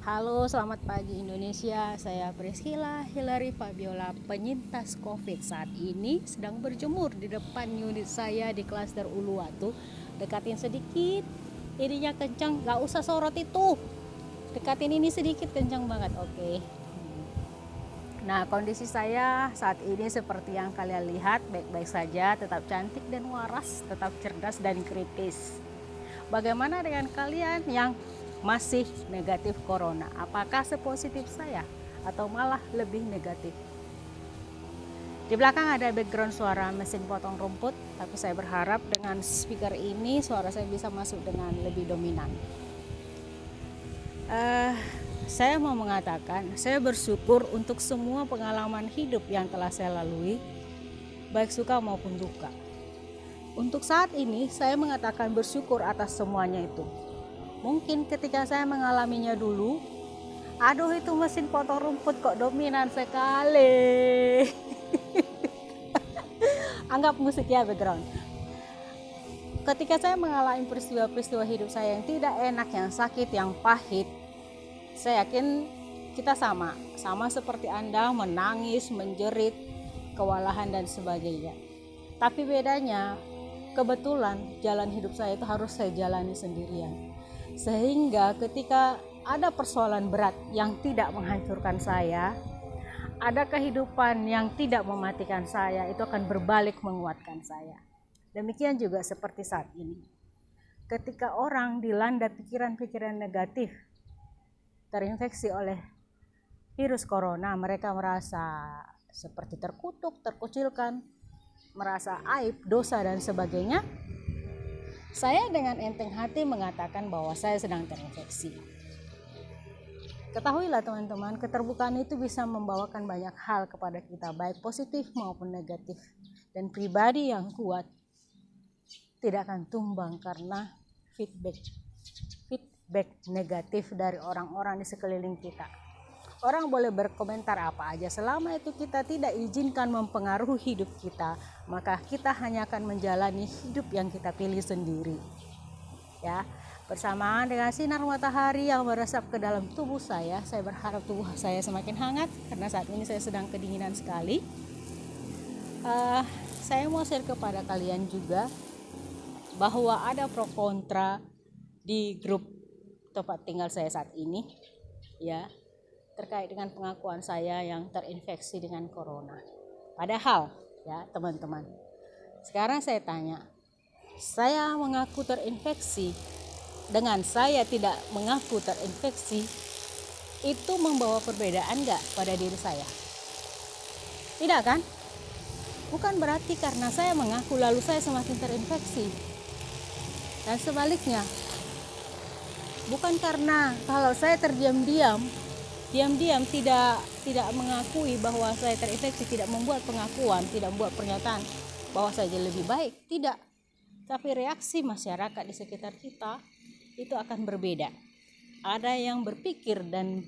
Halo, selamat pagi Indonesia. Saya Priscilla Hilary Fabiola, penyintas COVID. Saat ini sedang berjemur di depan unit saya di klaster Uluwatu. Dekatin sedikit, ininya kencang, gak usah sorot itu. Dekatin ini sedikit, kencang banget, oke. Nah, kondisi saya saat ini seperti yang kalian lihat, baik-baik saja, tetap cantik dan waras, tetap cerdas dan kritis. Bagaimana dengan kalian yang masih negatif corona? Apakah sepositif saya atau malah lebih negatif? Di belakang ada background suara mesin potong rumput, tapi saya berharap dengan speaker ini suara saya bisa masuk dengan lebih dominan. Saya mau mengatakan, saya bersyukur untuk semua pengalaman hidup yang telah saya lalui, baik suka maupun duka. Untuk saat ini saya mengatakan bersyukur atas semuanya itu. Mungkin ketika saya mengalaminya dulu, aduh itu mesin potong rumput kok dominan sekali. Anggap musik ya background. Ketika saya mengalami peristiwa-peristiwa hidup saya yang tidak enak, yang sakit, yang pahit, saya yakin kita sama seperti Anda, menangis, menjerit, kewalahan dan sebagainya. Tapi bedanya, kebetulan jalan hidup saya itu harus saya jalani sendirian. Sehingga ketika ada persoalan berat yang tidak menghancurkan saya, ada kehidupan yang tidak mematikan saya, itu akan berbalik menguatkan saya. Demikian juga seperti saat ini. Ketika orang dilanda pikiran-pikiran negatif, terinfeksi oleh virus corona, mereka merasa seperti terkutuk, terkucilkan, merasa aib, dosa dan sebagainya. Saya dengan enteng hati mengatakan bahwa saya sedang terinfeksi. Ketahuilah teman-teman, keterbukaan itu bisa membawakan banyak hal kepada kita, baik positif maupun negatif. Dan pribadi yang kuat tidak akan tumbang karena feedback negatif dari orang-orang di sekeliling kita. Orang boleh berkomentar apa aja, selama itu kita tidak izinkan mempengaruhi hidup kita, maka kita hanya akan menjalani hidup yang kita pilih sendiri. Ya, bersamaan dengan sinar matahari yang meresap ke dalam tubuh saya berharap tubuh saya semakin hangat karena saat ini saya sedang kedinginan sekali. Saya mau share kepada kalian juga bahwa ada pro kontra di grup tempat tinggal saya saat ini, ya, terkait dengan pengakuan saya yang terinfeksi dengan corona. Padahal ya teman-teman, sekarang saya tanya, saya mengaku terinfeksi dengan saya tidak mengaku terinfeksi, itu membawa perbedaan enggak pada diri saya? Tidak kan? Bukan berarti karena saya mengaku lalu saya semakin terinfeksi. Dan sebaliknya, bukan karena kalau saya terdiam-diam tidak mengakui bahwa saya terinfeksi, tidak membuat pengakuan, tidak membuat pernyataan bahwa saya lebih baik, tidak. Tapi reaksi masyarakat di sekitar kita itu akan berbeda. Ada yang berpikir dan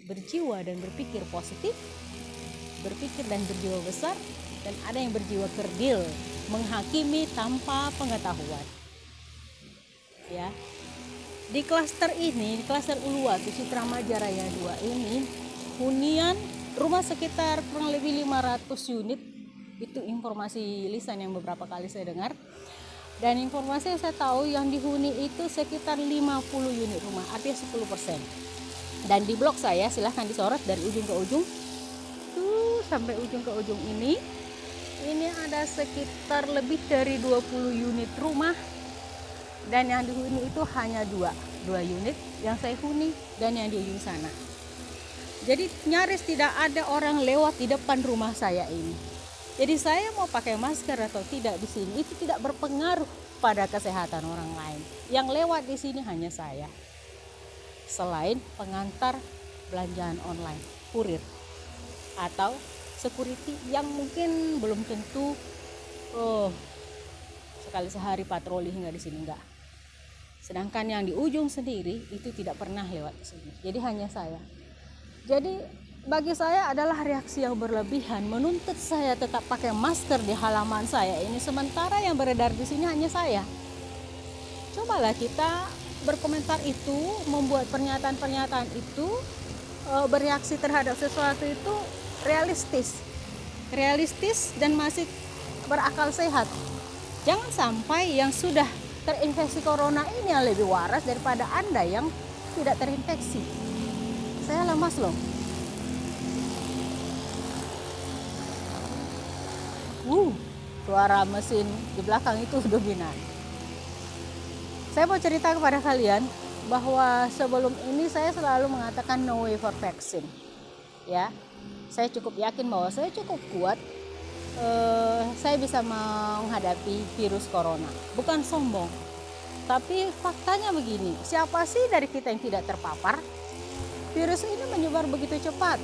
berjiwa dan berpikir positif, berpikir dan berjiwa besar, dan ada yang berjiwa kerdil, menghakimi tanpa pengetahuan. Ya. Di klaster ini, di klaster Uluwatu Citra Maja Raya 2 ini, hunian rumah sekitar kurang lebih 500 unit. Itu informasi lisan yang beberapa kali saya dengar. Dan informasi yang saya tahu yang dihuni itu sekitar 50 unit rumah, artinya 10%. Dan di blok saya, silahkan disorot dari ujung ke ujung, tuh sampai ujung ke ujung ini ada sekitar lebih dari 20 unit rumah. Dan yang dihuni itu hanya dua unit yang saya huni dan yang di ujung sana. Jadi nyaris tidak ada orang lewat di depan rumah saya ini. Jadi saya mau pakai masker atau tidak di sini itu tidak berpengaruh pada kesehatan orang lain. Yang lewat di sini hanya saya. Selain pengantar belanjaan online, kurir atau security yang mungkin belum tentu sekali sehari patroli hingga di sini, enggak. Sedangkan yang di ujung sendiri itu tidak pernah lewat di sini. Jadi hanya saya. Jadi bagi saya adalah reaksi yang berlebihan menuntut saya tetap pakai masker di halaman saya ini, sementara yang beredar di sini hanya saya. Cobalah kita berkomentar itu, membuat pernyataan-pernyataan itu, bereaksi terhadap sesuatu itu realistis dan masih berakal sehat. Jangan sampai yang sudah terinfeksi corona ini yang lebih waras daripada Anda yang tidak terinfeksi. Saya lemas loh. Suara mesin di belakang itu dominan. Saya mau cerita kepada kalian bahwa sebelum ini saya selalu mengatakan no way for vaccine. Ya, saya cukup yakin bahwa saya cukup kuat. Saya bisa menghadapi virus corona. Bukan sombong, tapi faktanya begini. Siapa sih dari kita yang tidak terpapar? Virus ini menyebar begitu cepat.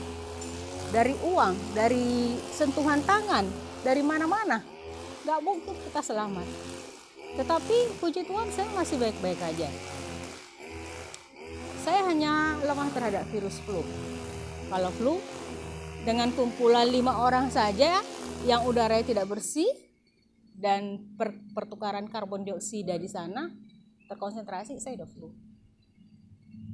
Dari uang, dari sentuhan tangan, dari mana-mana. Gak mungkin kita selamat. Tetapi puji Tuhan saya masih baik-baik aja. Saya hanya lemah terhadap virus flu. Kalau flu, dengan kumpulan 5 orang saja yang udaranya tidak bersih dan pertukaran karbon dioksida di sana terkonsentrasi, saya udah flu.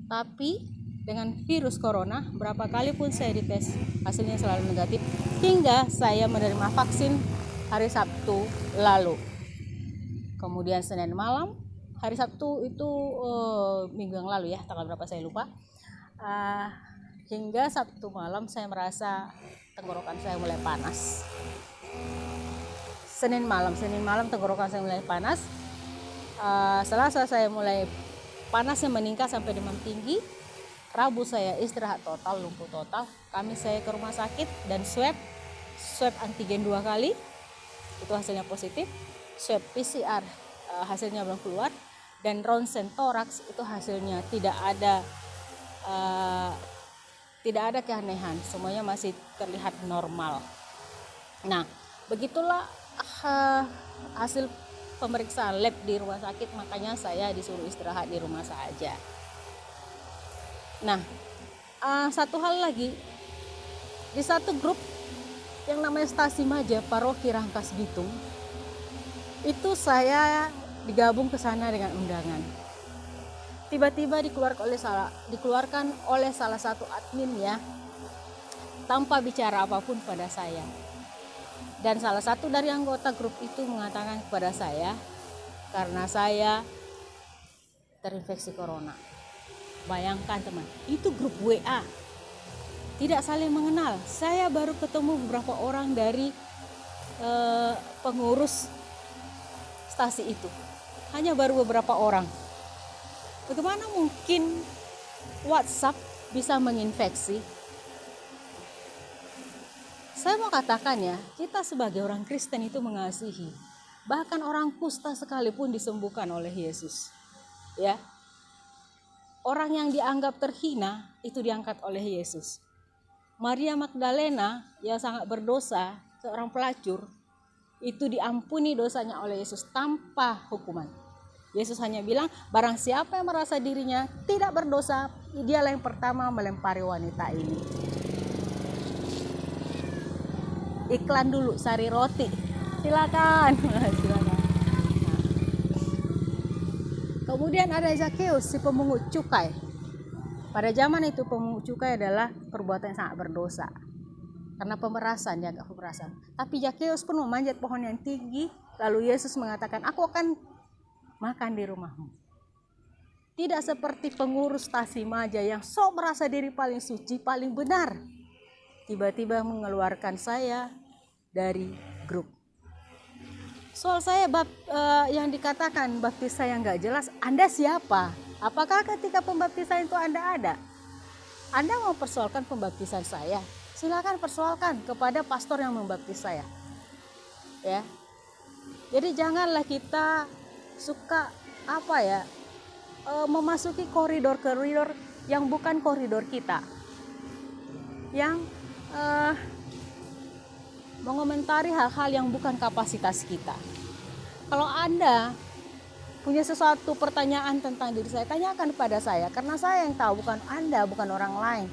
Tapi dengan virus corona, berapa kali pun saya dites, hasilnya selalu negatif. Hingga saya menerima vaksin hari Sabtu lalu. Kemudian Senin malam, hari Sabtu itu minggu yang lalu ya, tanggal berapa saya lupa. Hingga Sabtu malam saya merasa tenggorokan saya mulai panas. Senin malam tenggorokan saya mulai panas. Selasa saya mulai panasnya meningkat sampai demam tinggi. Rabu saya istirahat total, lumpuh total. Kamis saya ke rumah sakit dan swab antigen 2 kali. Itu hasilnya positif. Swab PCR hasilnya belum keluar, dan ronsen toraks itu hasilnya tidak ada keanehan, semuanya masih terlihat normal. Nah, begitulah hasil pemeriksaan lab di rumah sakit, makanya saya disuruh istirahat di rumah saja. Nah, satu hal lagi, di satu grup yang namanya Stasi Maja Paroki Rangkas Bitung, itu saya digabung ke sana dengan undangan. Tiba-tiba dikeluarkan oleh salah satu admin ya, tanpa bicara apapun pada saya. Dan salah satu dari anggota grup itu mengatakan kepada saya, karena saya terinfeksi corona. Bayangkan teman, itu grup WA, tidak saling mengenal. Saya baru ketemu beberapa orang dari pengurus stasi itu, hanya baru beberapa orang. Bagaimana mungkin WhatsApp bisa menginfeksi? Saya mau katakan ya, kita sebagai orang Kristen itu mengasihi. Bahkan orang kusta sekalipun disembuhkan oleh Yesus. Ya. Orang yang dianggap terhina itu diangkat oleh Yesus. Maria Magdalena yang sangat berdosa, seorang pelacur, itu diampuni dosanya oleh Yesus tanpa hukuman. Yesus hanya bilang, barang siapa yang merasa dirinya tidak berdosa, dialah yang pertama melempari wanita ini. Iklan dulu, Sari Roti. Silakan. Silakan. Nah. Kemudian ada Zakheus, si pemungut cukai. Pada zaman itu pemungut cukai adalah perbuatan yang sangat berdosa. Karena pemerasan, dianggap pemerasan. Tapi Zakheus pun memanjat pohon yang tinggi, lalu Yesus mengatakan, aku akan makan di rumahmu. Tidak seperti pengurus Stasi Maja yang sok merasa diri paling suci, paling benar. Tiba-tiba mengeluarkan saya dari grup. Soal saya yang dikatakan baptis saya nggak jelas, Anda siapa? Apakah ketika pembaptisan itu Anda ada? Anda mau persoalkan pembaptisan saya? Silakan persoalkan kepada pastor yang membaptis saya. Ya. Jadi janganlah kita suka memasuki koridor-koridor yang bukan koridor kita. Yang mengomentari hal-hal yang bukan kapasitas kita. Kalau Anda punya sesuatu pertanyaan tentang diri saya, tanyakan kepada saya, karena saya yang tahu, bukan Anda, bukan orang lain.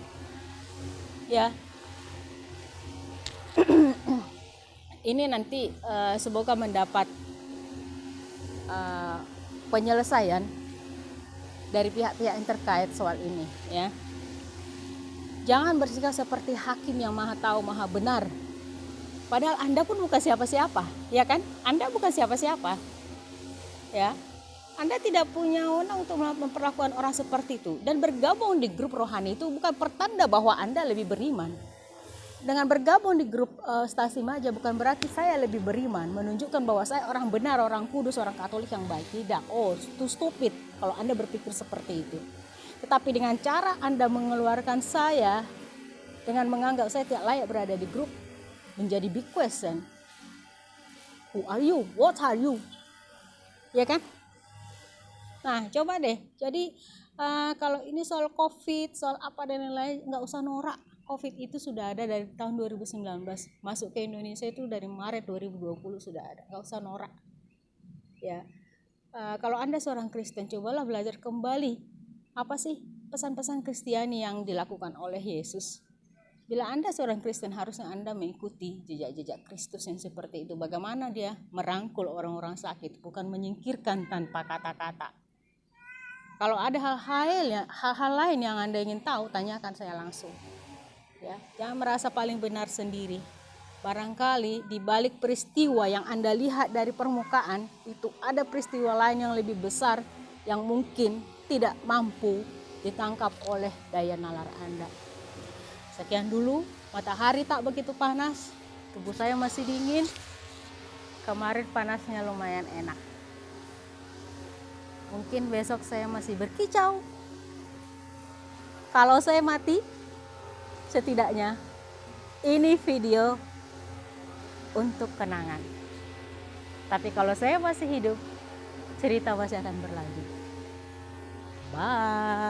Ya. Ini nanti semoga mendapat penyelesaian dari pihak-pihak yang terkait soal ini, ya. Jangan bersikap seperti hakim yang maha tahu, maha benar. Padahal Anda pun bukan siapa-siapa, ya kan? Anda bukan siapa-siapa. Ya. Anda tidak punya wewenang untuk memperlakukan orang seperti itu. Dan bergabung di grup rohani itu bukan pertanda bahwa Anda lebih beriman. Dengan bergabung di grup Stasi Maja bukan berarti saya lebih beriman, menunjukkan bahwa saya orang benar, orang kudus, orang Katolik yang baik. Tidak. Oh, itu stupid kalau Anda berpikir seperti itu. Tetapi dengan cara Anda mengeluarkan saya, dengan menganggap saya tidak layak berada di grup, menjadi big question. Who are you? What are you? Ya kan? Nah, coba deh. Jadi kalau ini soal COVID, soal apa dan lain-lain, nggak usah norak. COVID itu sudah ada dari tahun 2019. Masuk ke Indonesia itu dari Maret 2020 sudah ada. Nggak usah norak. Ya. Kalau Anda seorang Kristen, cobalah belajar kembali. Apa sih pesan-pesan Kristiani yang dilakukan oleh Yesus? Bila Anda seorang Kristen, harusnya Anda mengikuti jejak-jejak Kristus yang seperti itu. Bagaimana dia merangkul orang-orang sakit, bukan menyingkirkan tanpa kata-kata. Kalau ada hal-hal lain yang Anda ingin tahu, tanyakan saya langsung. Ya, jangan merasa paling benar sendiri. Barangkali di balik peristiwa yang Anda lihat dari permukaan, itu ada peristiwa lain yang lebih besar yang mungkin tidak mampu ditangkap oleh daya nalar Anda. Sekian dulu, matahari tak begitu panas, tubuh saya masih dingin. Kemarin panasnya lumayan enak. Mungkin besok saya masih berkicau. Kalau saya mati, setidaknya ini video untuk kenangan. Tapi kalau saya masih hidup, cerita masih akan berlanjut. Bye.